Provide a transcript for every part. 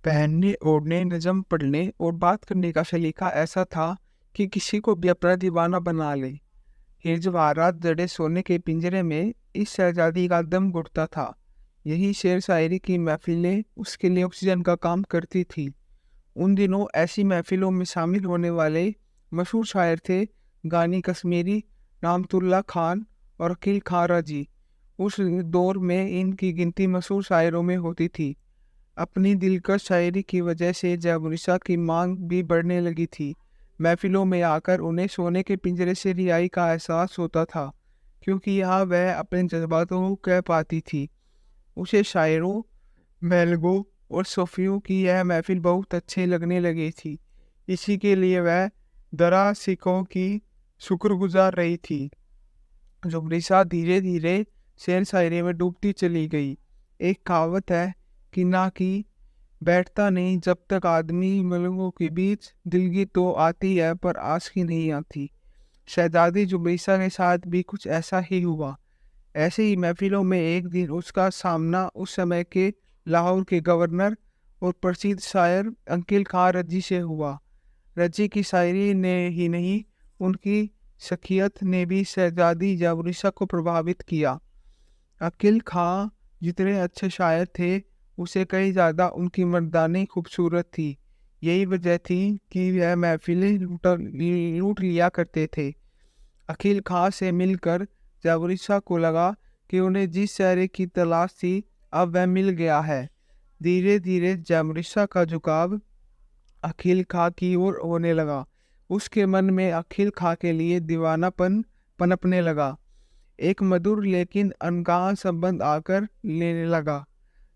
पहनने, ओढ़ने, नज़म पढ़ने और बात करने का सलीका ऐसा था कि किसी को भी अपना दीवाना बना ले। ये जवाहरात जड़े सोने के पिंजरे में इस शहजादी का दम घुटता था। यही शेर शायरी की महफिलें उसके लिए ऑक्सीजन का काम करती थी। उन दिनों ऐसी महफिलों में शामिल होने वाले मशहूर शायर थे गानी कश्मीरी, नामतुल्लाह खान और अकील खां राजी। उस दौर में इनकी गिनती मशहूर शायरों में होती थी। अपनी दिलकश शायरी की वजह से जयपुरिसा की मांग भी बढ़ने लगी थी। महफिलों में आकर उन्हें सोने के पिंजरे से रिहाई का एहसास होता था, क्योंकि यहाँ वह अपने जज्बातों को कह पाती थी। उसे शायरों, मेलगों और सूफियों की यह महफिल बहुत अच्छे लगने लगी थी। इसी के लिए वह दरा सिखों की शुक्रगुजार रही थी। जुबरिसा धीरे धीरे शेर शायरी में डूबती चली गई। एक कहावत है कि ना कि बैठता नहीं जब तक आदमी मलंगों के बीच, दिल की तो आती है पर आस की नहीं आती। शहजादी जुबरिसा के साथ भी कुछ ऐसा ही हुआ। ऐसे ही महफिलों में एक दिन उसका सामना उस समय के लाहौर के गवर्नर और प्रसिद्ध शायर अकील खां रजी से हुआ। रजी की शायरी ने ही नहीं, उनकी शख्सियत ने भी शहजादी जुबरिसा को प्रभावित किया। अकील खां जितने अच्छे शायर थे, उसे कई ज़्यादा उनकी मर्दानी खूबसूरत थी। यही वजह थी कि वह महफिलें लूट लिया करते थे। अकील खां से मिलकर जुबरिसा को लगा कि उन्हें जिस चेहरे की तलाश थी, अब वह मिल गया है। धीरे धीरे जुबरिसा का झुकाव अकील खां की ओर होने लगा। उसके मन में अकील खां के लिए दीवानापन पनपने लगा। एक मधुर लेकिन अनकहा संबंध आकर लेने लगा।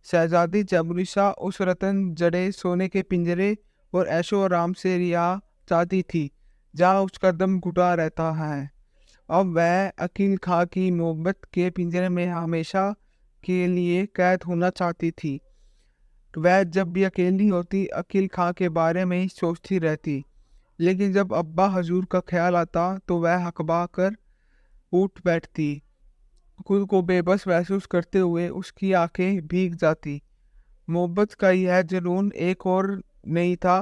शहजादी जुबरिसा उस रतन जड़े सोने के पिंजरे और ऐशो आराम से रिहा चाहती थी, जहाँ उसका दम घुटा रहता है। अब वह अकील खां की मोहब्बत के पिंजरे में हमेशा के लिए कैद होना चाहती थी। वह जब भी अकेली होती, अकील खां के बारे में ही सोचती रहती। लेकिन जब अब्बा हजूर का ख्याल आता तो वह हकबा कर उठ बैठती। खुद को बेबस महसूस करते हुए उसकी आंखें भीग जाती। मोहब्बत का यह जुनून एक और नहीं था।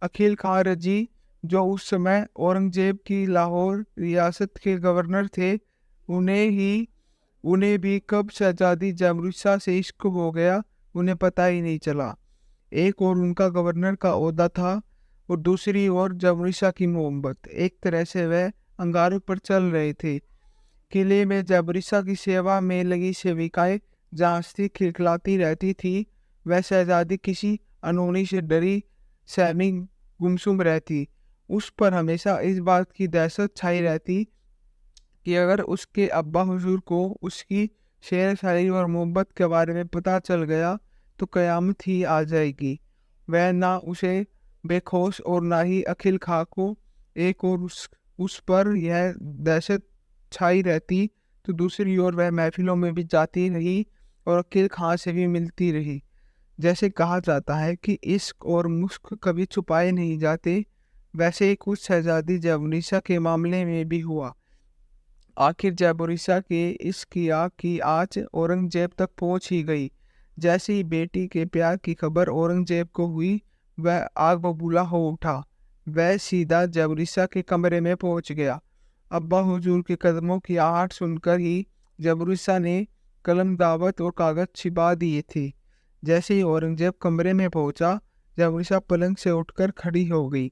अकील खां रजी, जो उस समय औरंगजेब की लाहौर रियासत के गवर्नर थे, उन्हें भी कब शहजादी जुबरिसा से इश्क हो गया, उन्हें पता ही नहीं चला। एक और उनका गवर्नर का ओहदा था और दूसरी ओर जुबरिसा की मोहब्बत। एक तरह से वह अंगारों पर चल रहे थे। किले में जुबरिसा की सेवा में लगी सेविकाएं जांचती खिलखिलाती रहती थी। वह शहजादी किसी अनहोनी से डरी सहमी गुमसुम रहती। उस पर हमेशा इस बात की दहशत छाई रहती कि अगर उसके अब्बा हुजूर को उसकी शेर शायरी और मोहब्बत के बारे में पता चल गया तो कयामत ही आ जाएगी। वह ना उसे बेखौफ और ना ही अकील खां को। एक और उस पर यह दहशत छाई रहती तो दूसरी ओर वह महफिलों में भी जाती रही और अकील खां से भी मिलती रही। जैसे कहा जाता है कि इश्क और मुश्क कभी छुपाए नहीं जाते, वैसे ही कुछ शहजादी जुबरिसा के मामले में भी हुआ। आखिर जुबरिसा के इश्क की आग की आँच औरंगजेब तक पहुंच ही गई। जैसे ही बेटी के प्यार की खबर औरंगजेब को हुई, वह आग बबूला हो उठा। वह सीधा जुबरिसा के कमरे में पहुंच गया। अब्बा हुजूर के कदमों की आहट सुनकर ही जुबरिसा ने कलम दावत और कागज छिपा दिए थे। जैसे ही औरंगजेब कमरे में पहुंचा, जुबरिसा पलंग से उठकर खड़ी हो गई।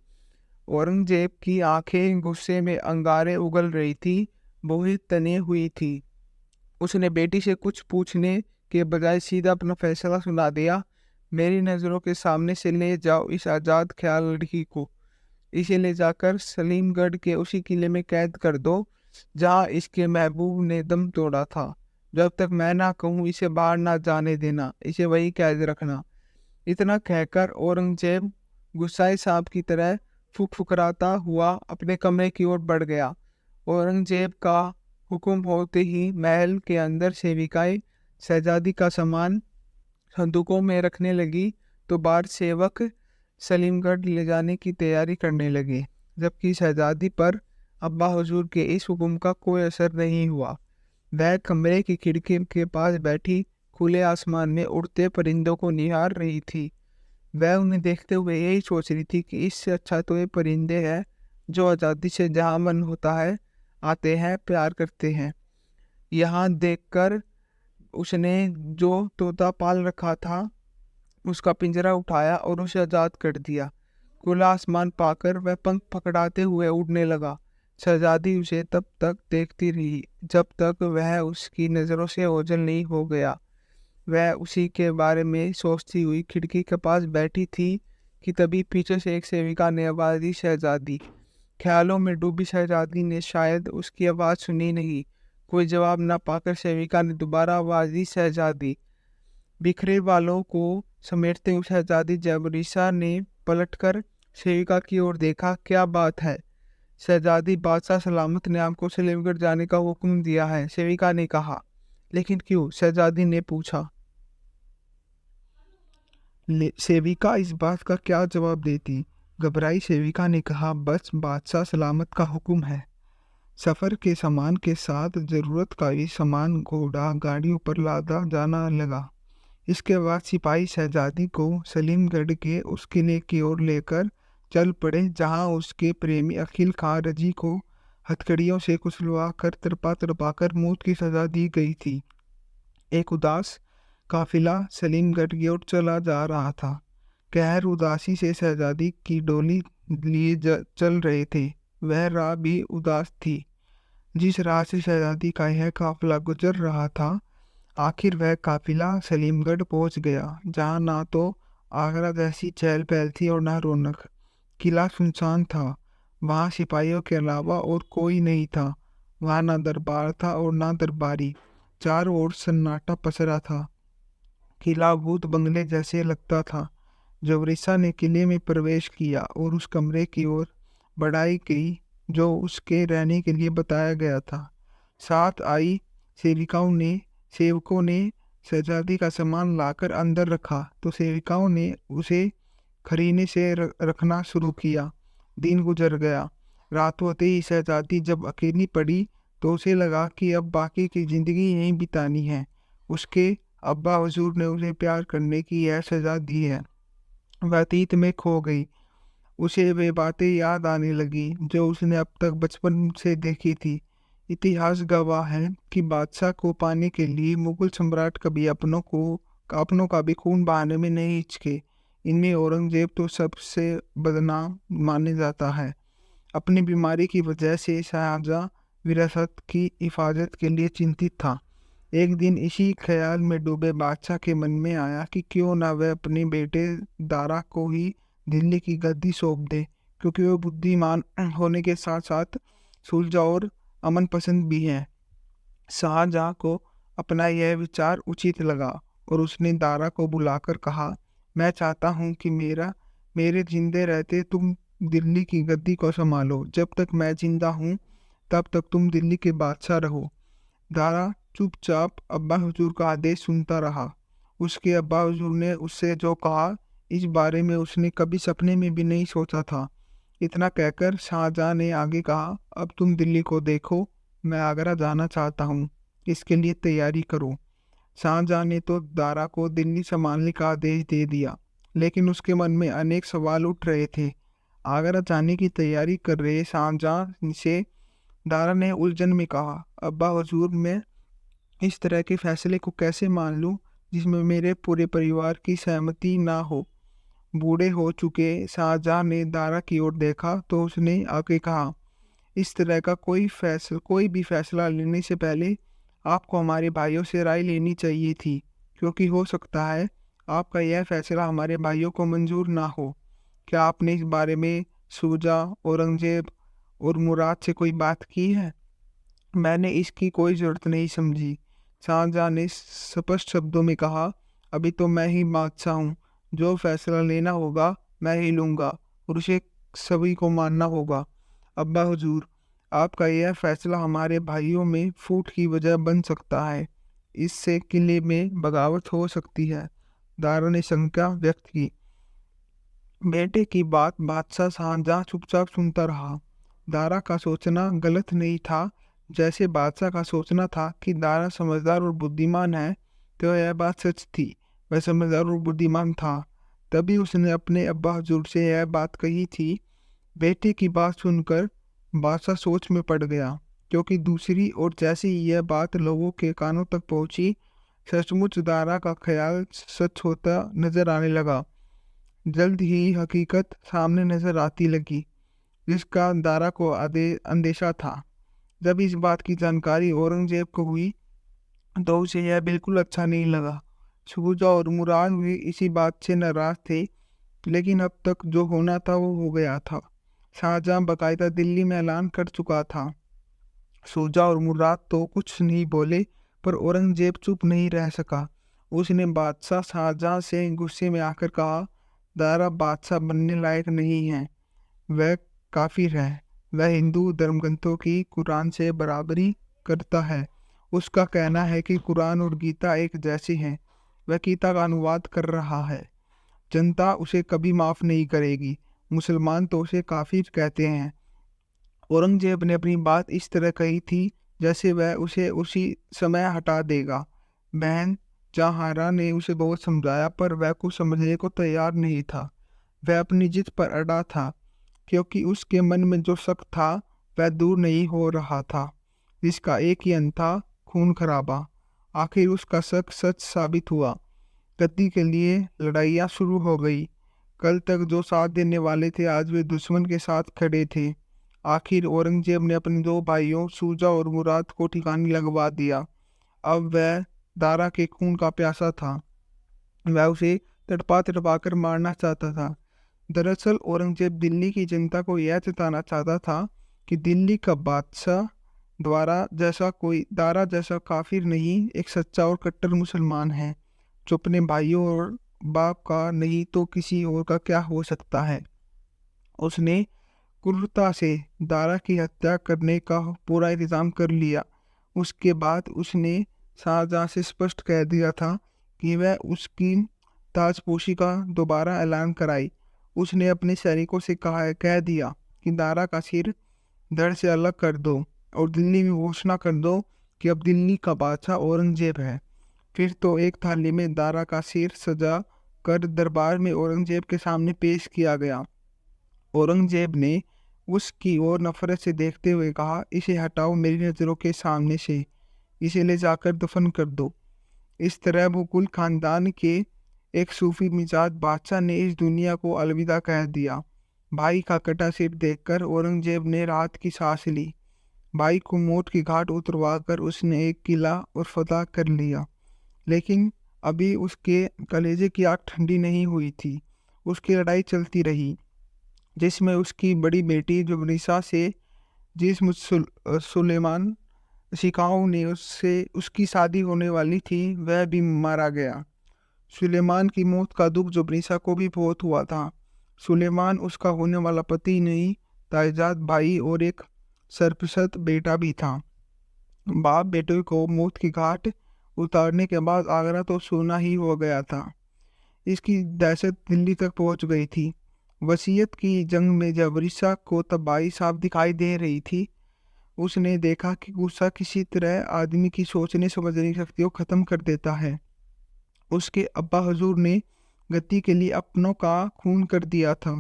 औरंगजेब की आंखें गुस्से में अंगारे उगल रही थी, बोही तने हुई थी। उसने बेटी से कुछ पूछने के बजाय सीधा अपना फैसला सुना दिया। मेरी नज़रों के सामने से ले जाओ इस आज़ाद ख्याल लड़की को। इसे ले जाकर सलीमगढ़ के उसी किले में कैद कर दो जहाँ इसके महबूब ने दम तोड़ा था। जब तक मैं ना कहूँ इसे बाहर ना जाने देना, इसे वही कैद रखना। इतना कहकर औरंगजेब गुस्साए सांप की तरह फुकफुकराता हुआ अपने कमरे की ओर बढ़ गया। औरंगजेब का हुक्म होते ही महल के अंदर सेविकाएं शहजादी का सामान संदूकों में रखने लगी तो बाहर सेवक सलीमगढ़ ले जाने की तैयारी करने लगे। जबकि शहजादी पर अब्बा हुजूर के इस हुक्म का कोई असर नहीं हुआ। वह कमरे की खिड़की के पास बैठी खुले आसमान में उड़ते परिंदों को निहार रही थी। वह उन्हें देखते हुए यही सोच रही थी कि इससे अच्छा तो ये परिंदे हैं जो आज़ादी से जहाँ मन होता है आते हैं, प्यार करते हैं। यहाँ देखकर उसने जो तोता पाल रखा था उसका पिंजरा उठाया और उसे आज़ाद कर दिया। खुला आसमान पाकर वह पंख फकड़ाते हुए उड़ने लगा। शहजादी उसे तब तक देखती रही जब तक वह उसकी नज़रों से ओझल नहीं हो गया। वह उसी के बारे में सोचती हुई खिड़की के पास बैठी थी कि तभी पीछे से एक सेविका ने आवाज़ दी, शहजादी। ख्यालों में डूबी शहजादी ने शायद उसकी आवाज़ सुनी नहीं। कोई जवाब न पाकर सेविका ने दोबारा आवाज़ दी, शहजादी। बिखरे बालों को समेटते हुए शहजादी जबरीसा ने पलटकर सेविका की ओर देखा। क्या बात है? शहजादी, बादशाह सलामत ने आपको सलीमगढ़ जाने का हुक्म दिया है, सेविका ने कहा। लेकिन क्यों? शहजादी ने पूछा। सेविका इस बात का क्या जवाब देती? घबराई सेविका ने कहा, बस बादशाह सलामत का हुक्म है। सफर के सामान के साथ जरूरत का भी सामान घोड़ा गाड़ियों पर लादा जाना लगा। इसके बाद सिपाही शहजादी को सलीमगढ़ के उस किले की ओर लेकर चल पड़े जहां उसके प्रेमी अखिल खां रजी को हथकड़ियों से कुचलवा कर तड़पा तड़पा कर मौत की सजा दी गई थी। एक उदास काफिला सलीमगढ़ की ओर चला जा रहा था। कहर उदासी से शहजादी की डोली लिए चल रहे थे। वह राह भी उदास थी। जिस राह से शहजादी का यह काफिला गुजर रहा था, आखिर वह काफिला सलीमगढ़ पहुंच गया, जहां ना तो आगरा जैसी चहल पहल थी और ना रौनक। किला सुनसान था। वहां सिपाहियों के अलावा और कोई नहीं था। वहां ना दरबार था और ना दरबारी। चारों ओर सन्नाटा पसरा था। किला भूत बंगले जैसे लगता था। जबरीसा ने किले में प्रवेश किया और उस कमरे की ओर बढ़ाई गई जो उसके रहने के लिए बताया गया था। साथ आई सेवकों ने शहजादी का सामान लाकर अंदर रखा तो सेविकाओं ने उसे खरीने से रखना शुरू किया। दिन गुजर गया। रात होते ही शहजादी जब अकेली पड़ी तो उसे लगा कि अब बाकी की जिंदगी यहीं बितानी है। उसके अब्बा हुजूर ने उसे प्यार करने की यह सजा दी है। वह अतीत में खो गई। उसे वे बातें याद आने लगी जो उसने अब तक बचपन से देखी थी। इतिहास गवाह है कि बादशाह को पाने के लिए मुगल सम्राट कभी अपनों का भी खून बहाने में नहीं हिचके। इनमें औरंगजेब तो सबसे बदनाम माने जाता है। अपनी बीमारी की वजह से शाहजहां विरासत की हिफाजत के लिए चिंतित था। एक दिन इसी ख्याल में डूबे बादशाह के मन में आया कि क्यों ना वह अपने बेटे दारा को ही दिल्ली की गद्दी सौंप दे, क्योंकि वह बुद्धिमान होने के साथ साथ सुलझा और अमन पसंद भी है। शाहजहां को अपना यह विचार उचित लगा और उसने दारा को बुलाकर कहा, मैं चाहता हूँ कि मेरे जिंदे रहते तुम दिल्ली की गद्दी को संभालो। जब तक मैं जिंदा हूँ तब तक तुम दिल्ली के बादशाह रहो। दारा चुपचाप अब्बा हुजूर का आदेश सुनता रहा। उसके अब्बा हुजूर ने उससे जो कहा इस बारे में उसने कभी सपने में भी नहीं सोचा था। इतना कहकर शाहजहां ने आगे कहा, अब तुम दिल्ली को देखो, मैं आगरा जाना चाहता हूँ, इसके लिए तैयारी करो। शाहजहां ने तो दारा को दिल्ली संभालने का आदेश दे दिया, लेकिन उसके मन में अनेक सवाल उठ रहे थे। आगरा जाने की तैयारी कर रहे शाहजहां से दारा ने उलझन में कहा, अब्बा हुजूर, मैं इस तरह के फैसले को कैसे मान लूं जिसमें मेरे पूरे परिवार की सहमति ना हो। बूढ़े हो चुके शाहजहां ने दारा की ओर देखा तो उसने आके कहा, इस तरह का कोई भी फैसला लेने से पहले आपको हमारे भाइयों से राय लेनी चाहिए थी, क्योंकि हो सकता है आपका यह फैसला हमारे भाइयों को मंजूर ना हो। क्या आपने इस बारे में सूजा, औरंगजेब और मुराद से कोई बात की है? मैंने इसकी कोई ज़रूरत नहीं समझी। शाहजहां ने स्पष्ट शब्दों में कहा, अभी तो मैं ही बादशाह हूँ। जो फैसला लेना होगा मैं ही लूँगा और उसे सभी को मानना होगा। अब्बा हुजूर, आपका यह फैसला हमारे भाइयों में फूट की वजह बन सकता है। इससे किले में बगावत हो सकती है। दारा ने शंका व्यक्त की। बेटे की बात बादशाह शाहजहां चुपचाप सुनता रहा। दारा का सोचना गलत नहीं था। जैसे बादशाह का सोचना था कि दारा समझदार और बुद्धिमान है, तो यह बात सच थी। वह समझदार और बुद्धिमान था। तभी उसने अपने अब्बा हुजूर से यह बात कही थी। बेटे की बात सुनकर बादशाह सोच में पड़ गया, क्योंकि दूसरी ओर जैसे ही यह बात लोगों के कानों तक पहुंची, सचमुच दारा का ख्याल सच होता नजर आने लगा। जल्द ही हकीकत सामने नजर आती लगी, जिसका दारा को अंदेशा था। जब इस बात की जानकारी औरंगजेब को हुई तो उसे यह बिल्कुल अच्छा नहीं लगा। शूजा और मुराद भी इसी बात से नाराज थे, लेकिन अब तक जो होना था वो हो गया था। शाहजहां बाकायदा दिल्ली में ऐलान कर चुका था। शूजा और मुराद तो कुछ नहीं बोले, पर औरंगजेब चुप नहीं रह सका। उसने बादशाह शाहजहां से गुस्से में आकर कहा, दारा बादशाह बनने लायक नहीं है। वह काफिर है। वह हिंदू धर्मग्रंथों की कुरान से बराबरी करता है। उसका कहना है कि कुरान और गीता एक जैसी हैं। वह गीता का अनुवाद कर रहा है। जनता उसे कभी माफ नहीं करेगी। मुसलमान तो उसे काफिर कहते हैं। औरंगजेब ने अपनी बात इस तरह कही थी जैसे वह उसे उसी समय हटा देगा। बहन जहांरा ने उसे बहुत समझाया, पर वह कुछ समझने को तैयार नहीं था। वह अपनी जिद पर अड़ा था, क्योंकि उसके मन में जो शक था वह दूर नहीं हो रहा था, जिसका एक ही अंत था, खून खराबा। आखिर उसका शक सच साबित हुआ। गद्दी के लिए लड़ाइयाँ शुरू हो गई। कल तक जो साथ देने वाले थे, आज वे दुश्मन के साथ खड़े थे। आखिर औरंगजेब ने अपने दो भाइयों शूजा और मुराद को ठिकाने लगवा दिया। अब वह दारा के खून का प्यासा था। वह उसे तड़पा तड़पा कर मारना चाहता था। दरअसल औरंगजेब दिल्ली की जनता को यह जताना चाहता था कि दिल्ली का बादशाह दारा जैसा काफिर नहीं, एक सच्चा और कट्टर मुसलमान है, जो अपने भाइयों और बाप का नहीं तो किसी और का क्या हो सकता है। उसने क्रूरता से दारा की हत्या करने का पूरा इंतजाम कर लिया। उसके बाद उसने शाहजहां से स्पष्ट कह दिया था कि वह उसकी ताजपोशी का दोबारा ऐलान कराई। उसने अपने सैनिकों से कह दिया कि दारा का सिर धड़ से अलग कर दो और दिल्ली में घोषणा कर दो कि अब दिल्ली का बादशाह औरंगजेब है। फिर तो एक थाली में दारा का सिर सजा कर दरबार में औरंगजेब के सामने पेश किया गया। औरंगजेब ने उसकी ओर नफरत से देखते हुए कहा, इसे हटाओ मेरी नज़रों के सामने से, इसे ले जाकर दफन कर दो। इस तरह मुगल खानदान के एक सूफी मिजाज बादशाह ने इस दुनिया को अलविदा कह दिया। भाई का कटा सिर देखकर औरंगजेब ने राहत की सांस ली। भाई को मौत की घाट उतरवा कर उसने एक किला और फतह कर लिया। लेकिन अभी उसके कलेजे की आग ठंडी नहीं हुई थी। उसकी लड़ाई चलती रही, जिसमें उसकी बड़ी बेटी जुबरिसा से सुलेमान शिकाऊ ने उसकी शादी होने वाली थी, वह भी मारा गया। सुलेमान की मौत का दुख जुबरिसा को भी बहुत हुआ था। सुलेमान उसका होने वाला पति नहीं, ताइजाद भाई और एक सरप्रसत बेटा भी था। बाप बेटे को मौत की घाट उतारने के बाद आगरा तो सोना ही हो गया था। इसकी दहशत दिल्ली तक पहुंच गई थी। वसीयत की जंग में जुबरिसा को तबाही साफ दिखाई दे रही थी। उसने देखा कि गुस्सा किसी तरह आदमी की सोचने समझने की शक्ति को खत्म कर देता है। उसके अब्बा हुजूर ने गद्दी के लिए अपनों का खून कर दिया था।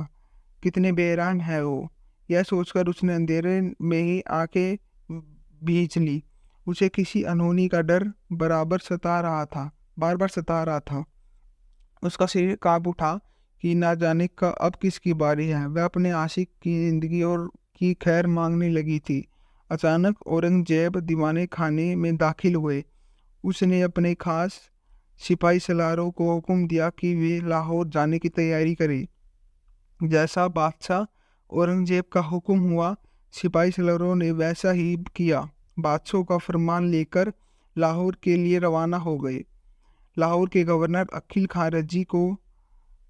कितने बेईमान है वो। यह सोचकर उसने अंधेरे में ही आंखें भींच ली। उसे किसी अनहोनी का डर बार बार सता रहा था। उसका सिर कांप उठा कि ना जाने का अब किसकी बारी है। वह अपने आशिक की जिंदगी और की खैर मांगने लगी थी। अचानक औरंगजेब दीवाने खाने में दाखिल हुए। उसने अपने खास सिपाही सलारों को हुक्म दिया कि वे लाहौर जाने की तैयारी करें। जैसा बादशाह औरंगजेब का हुक्म हुआ, सिपाही सलारों ने वैसा ही किया। बादशाह का फरमान लेकर लाहौर के लिए रवाना हो गए। लाहौर के गवर्नर अकील खान रजी को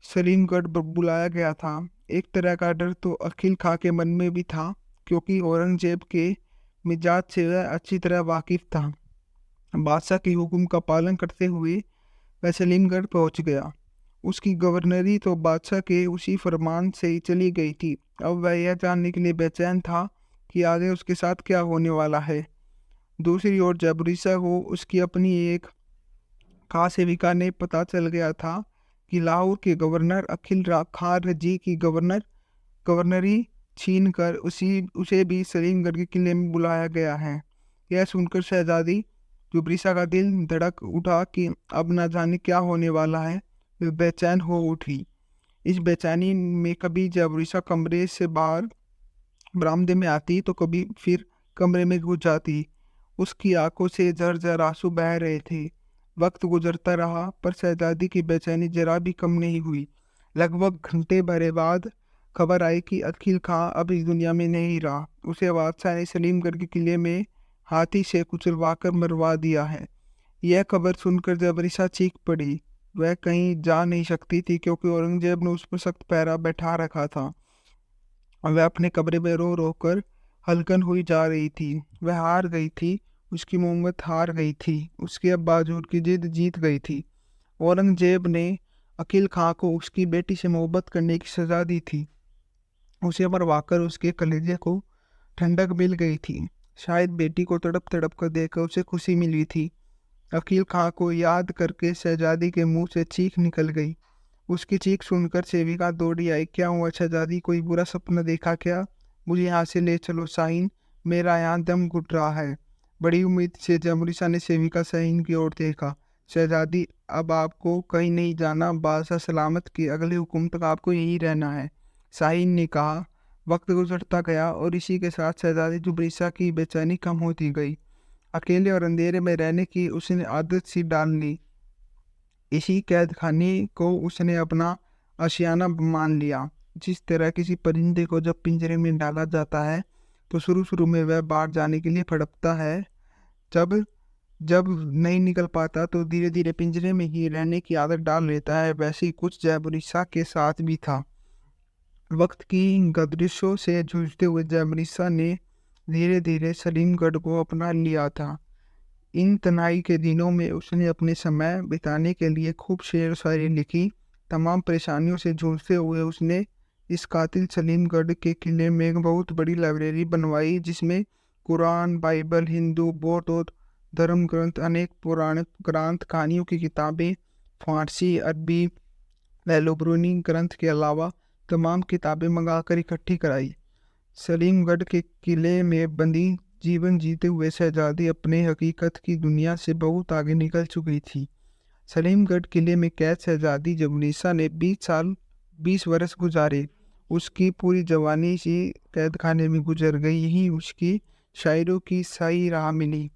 सलीमगढ़ बुलाया गया था। एक तरह का डर तो अकील खां के मन में भी था, क्योंकि औरंगजेब के मिजाज से वह अच्छी तरह वाकिफ था। बादशाह के हुक्म का पालन करते हुए वह सलीमगढ़ पहुंच गया। उसकी गवर्नरी तो बादशाह के उसी फरमान से ही चली गई थी। अब वह यह जानने के लिए बेचैन था कि आगे उसके साथ क्या होने वाला है। दूसरी ओर जुबरिसा को उसकी अपनी एक खास सेविका ने पता चल गया था कि लाहौर के गवर्नर अखिल खान रजी की गवर्नरी छीन कर उसे भी सलीमगढ़ के किले में बुलाया गया है। यह सुनकर शहजादी जुबरीसा का दिल धड़क उठा कि अब न जाने क्या होने वाला है। वे बेचैन हो उठी। इस बेचैनी में कभी जुबरीसा कमरे से बाहर बरामदे में आती तो कभी फिर कमरे में घुस जाती। उसकी आंखों से झरझर आंसू बह रहे थे। वक्त गुजरता रहा पर शहजादी की बेचैनी जरा भी कम नहीं हुई। लगभग घंटे भरे बाद खबर आई कि अखिल खां अब इस दुनिया में नहीं रहा। उसे बादशाह ने सलीमगढ़ के किले में हाथी से कुचलवा कर मरवा दिया है। यह खबर सुनकर जबरीसा चीख पड़ी। वह कहीं जा नहीं सकती थी क्योंकि औरंगजेब ने उस पर सख्त पहरा बैठा रखा था। वह अपने कमरे में रो रो कर हलकन हुई जा रही थी। वह हार गई थी। उसकी मोहम्मत हार गई थी। उसके अब्बाजूर की जिद जीत गई थी। औरंगजेब ने अकील खां को उसकी बेटी से मोहब्बत करने की सजा दी थी। उसे मरवाकर उसके कलेजे को ठंडक मिल गई थी। शायद बेटी को तड़प तड़प कर देखकर उसे खुशी मिली थी। अकील खां को याद करके शहजादी के मुंह से चीख निकल गई। उसकी चीख सुनकर सेविका दौड़ी आई। क्या हुआ शहजादी, कोई बुरा सपना देखा क्या? मुझे यहाँ से ले चलो शाहीन, मेरा यहाँ दम घुट रहा है। बड़ी उम्मीद से जमरीसा ने सेविका शाहीन की ओर देखा। शहजादी, अब आपको कहीं नहीं जाना। बादशाह सलामत के अगले हुक्म तक आपको यहीं रहना है, शाहीन ने कहा। वक्त गुजरता गया और इसी के साथ शहजादी जुबरीसा की बेचैनी कम होती गई। अकेले और अंधेरे में रहने की उसने आदत सी डाल ली। इसी कैद खाने को उसने अपना आशियाना मान लिया। जिस तरह किसी परिंदे को जब पिंजरे में डाला जाता है तो शुरू शुरू में वह बाहर जाने के लिए फड़कता है, जब जब नहीं निकल पाता तो धीरे धीरे पिंजरे में ही रहने की आदत डाल लेता है, वैसे ही कुछ जयबरीसा के साथ भी था। वक्त की गर्दिशों से जूझते हुए जयबरीसा ने धीरे धीरे सलीमगढ़ को अपना लिया था। इन तनाई के दिनों में उसने अपने समय बिताने के लिए खूब शेर शायरी लिखी। तमाम परेशानियों से जूझते हुए उसने इस कातिल सलीमगढ़ के किले में एक बहुत बड़ी लाइब्रेरी बनवाई, जिसमें कुरान, बाइबल, हिंदू, बौद्ध और धर्म ग्रंथ, अनेक पुराण ग्रंथ, कहानियों की किताबें, फारसी, अरबी व लुबरूनी ग्रंथ के अलावा तमाम किताबें मंगाकर इकट्ठी कराई। सलीमगढ़ के किले में बंदी जीवन जीते हुए शहजादी अपने हकीकत की दुनिया से बहुत आगे निकल चुकी थी। सलीमगढ़ किले में कैद शहजादी जबरीसा ने 20 वर्ष गुजारे। उसकी पूरी जवानी इसी कैद खाने में गुजर गई। यहीं उसकी शायरों की सही राह मिली।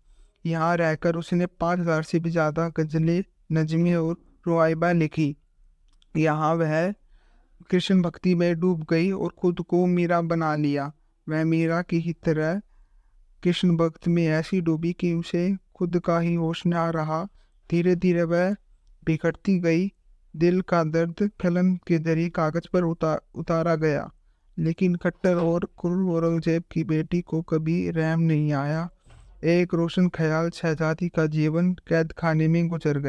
यहाँ रहकर उसने 5000 से भी ज़्यादा गज़लें, नज़में और रुआइबा लिखी। यहाँ वह कृष्ण भक्ति में डूब गई और खुद को मीरा बना लिया। वह मीरा की ही तरह कृष्ण भक्त में ऐसी डूबी कि उसे खुद का ही होश न रहा। धीरे धीरे वह बिखरती गई। दिल का दर्द कलम के जरिए कागज पर उतारा गया, लेकिन कट्टर और क्रूर औरंगजेब की बेटी को कभी रहम नहीं आया। एक रोशन ख्याल शहजादी का जीवन कैद खाने में गुजर गया।